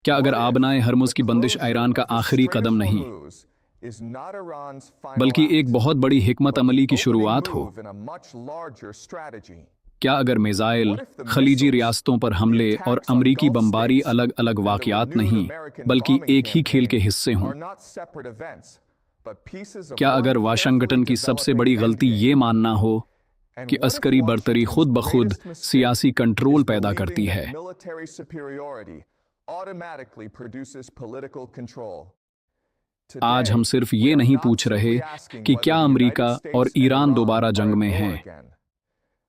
کیا اگر آبنائے ہرمز کی بندش ایران کا آخری قدم نہیں بلکہ ایک بہت بڑی حکمت عملی کی شروعات ہو؟ کیا اگر میزائل، خلیجی ریاستوں پر حملے اور امریکی بمباری الگ الگ واقعات نہیں بلکہ ایک ہی کھیل کے حصے ہوں؟ کیا اگر واشنگٹن کی سب سے بڑی غلطی یہ ماننا ہو کہ عسکری برتری خود بخود سیاسی کنٹرول پیدا کرتی ہے؟ آج ہم صرف یہ نہیں پوچھ رہے کہ کیا امریکہ اور ایران دوبارہ جنگ میں ہیں،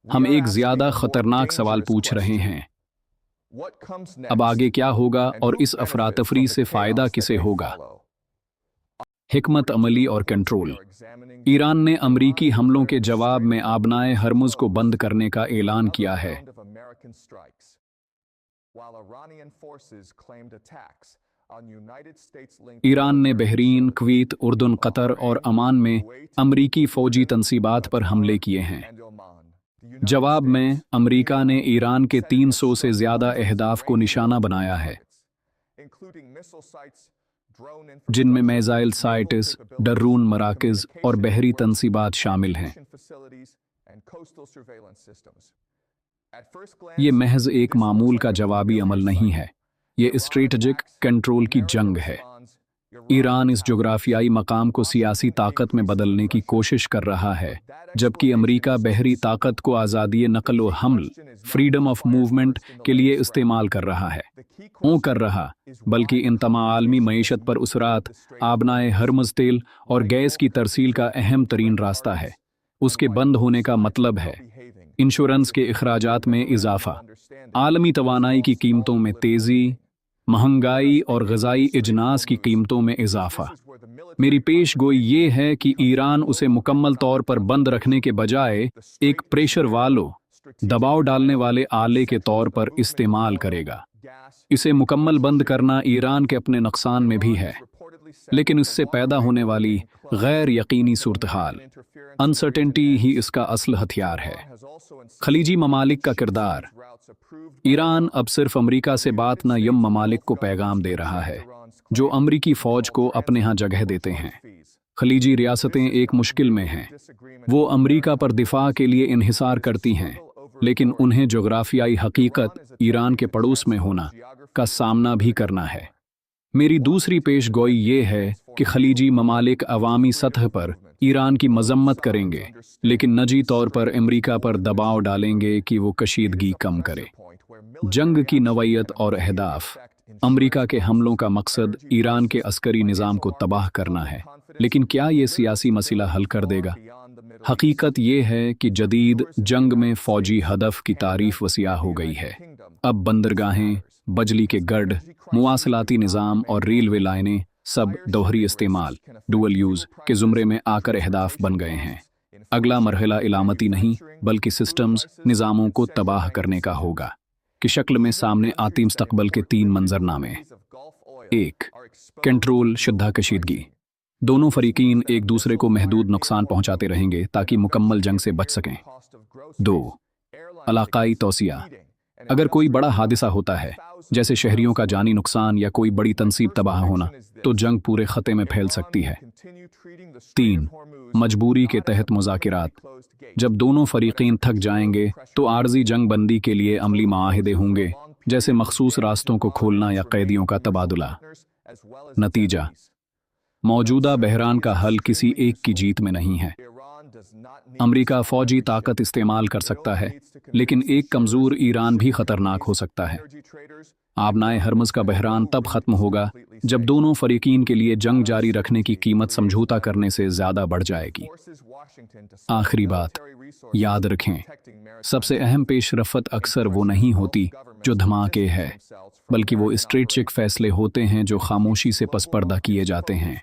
ہم ایک زیادہ خطرناک سوال پوچھ رہے ہیں: اب آگے کیا ہوگا اور اس افراتفری سے فائدہ کسے ہوگا؟ حکمت عملی اور کنٹرول۔ ایران نے امریکی حملوں کے جواب میں آبنائے ہرمز کو بند کرنے کا اعلان کیا ہے۔ ایران نے بحرین، کویت، اردن، قطر اور عمان میں امریکی فوجی تنصیبات پر حملے کیے ہیں۔ جواب میں امریکہ نے ایران کے 300 سے زیادہ اہداف کو نشانہ بنایا ہے، جن میں میزائل سائٹس، ڈرون مراکز اور بحری تنصیبات شامل ہیں۔ یہ محض ایک معمول کا جوابی عمل نہیں ہے، یہ اسٹریٹجک کنٹرول کی جنگ ہے۔ ایران اس جغرافیائی مقام کو سیاسی طاقت میں بدلنے کی کوشش کر رہا ہے، جبکہ امریکہ بحری طاقت کو آزادی نقل و حمل، فریڈم آف موومنٹ کے لیے استعمال کر رہا ہے۔ کر رہا بلکہ ان تمام عالمی معیشت پر اثرات آبنائے ہرمز تیل اور گیس کی ترسیل کا اہم ترین راستہ ہے۔ اس کے بند ہونے کا مطلب ہے انشورنس کے اخراجات میں اضافہ، عالمی توانائی کی قیمتوں میں تیزی، مہنگائی اور غذائی اجناس کی قیمتوں میں اضافہ۔ میری پیش گوئی یہ ہے کہ ایران اسے مکمل طور پر بند رکھنے کے بجائے ایک پریشر والو، دباؤ ڈالنے والے آلے کے طور پر استعمال کرے گا۔ اسے مکمل بند کرنا ایران کے اپنے نقصان میں بھی ہے، لیکن اس سے پیدا ہونے والی غیر یقینی صورتحال، انسرٹینٹی ہی اس کا اصل ہتھیار ہے۔ خلیجی ممالک کا کردار۔ ایران اب صرف امریکہ سے بات نہ یم ممالک کو پیغام دے رہا ہے، جو امریکی فوج کو اپنے ہاں جگہ دیتے ہیں۔ خلیجی ریاستیں ایک مشکل میں ہیں، وہ امریکہ پر دفاع کے لیے انحصار کرتی ہیں، لیکن انہیں جغرافیائی حقیقت ایران کے پڑوس میں ہونا کا سامنا بھی کرنا ہے۔ میری دوسری پیش گوئی یہ ہے کہ خلیجی ممالک عوامی سطح پر ایران کی مذمت کریں گے، لیکن نجی طور پر امریکہ پر دباؤ ڈالیں گے کہ وہ کشیدگی کم کرے۔ جنگ کی نوعیت اور اہداف۔ امریکہ کے حملوں کا مقصد ایران کے عسکری نظام کو تباہ کرنا ہے، لیکن کیا یہ سیاسی مسئلہ حل کر دے گا؟ حقیقت یہ ہے کہ جدید جنگ میں فوجی ہدف کی تعریف وسیع ہو گئی ہے۔ اب بندرگاہیں، بجلی کے گرڈ، مواصلاتی نظام اور ریلوے لائنیں سب دوہری استعمال، ڈوئل یوز کے زمرے میں آ کر اہداف بن گئے ہیں۔ اگلا مرحلہ علامتی نہیں بلکہ سسٹمز، نظاموں کو تباہ کرنے کا ہوگا، کی شکل میں سامنے آتی مستقبل کے 3 منظرنامے۔ 1. کنٹرول، شدہ کشیدگی۔ دونوں فریقین ایک دوسرے کو محدود نقصان پہنچاتے رہیں گے تاکہ مکمل جنگ سے بچ سکیں۔ 2. علاقائی توسیع۔ اگر کوئی بڑا حادثہ ہوتا ہے، جیسے شہریوں کا جانی نقصان یا کوئی بڑی تنصیب تباہ ہونا، تو جنگ پورے خطے میں پھیل سکتی ہے۔ 3. مجبوری کے تحت مذاکرات۔ جب دونوں فریقین تھک جائیں گے تو عارضی جنگ بندی کے لیے عملی معاہدے ہوں گے، جیسے مخصوص راستوں کو کھولنا یا قیدیوں کا تبادلہ۔ نتیجہ: موجودہ بحران کا حل کسی ایک کی جیت میں نہیں ہے۔ امریکہ فوجی طاقت استعمال کر سکتا ہے، لیکن ایک کمزور ایران بھی خطرناک ہو سکتا ہے۔ آبنائے ہرمز کا بحران تب ختم ہوگا جب دونوں فریقین کے لیے جنگ جاری رکھنے کی قیمت سمجھوتا کرنے سے زیادہ بڑھ جائے گی۔ آخری بات، یاد رکھیں، سب سے اہم پیش رفت اکثر وہ نہیں ہوتی جو دھماکے ہے، بلکہ وہ اسٹریٹجک فیصلے ہوتے ہیں جو خاموشی سے پس پردہ کیے جاتے ہیں۔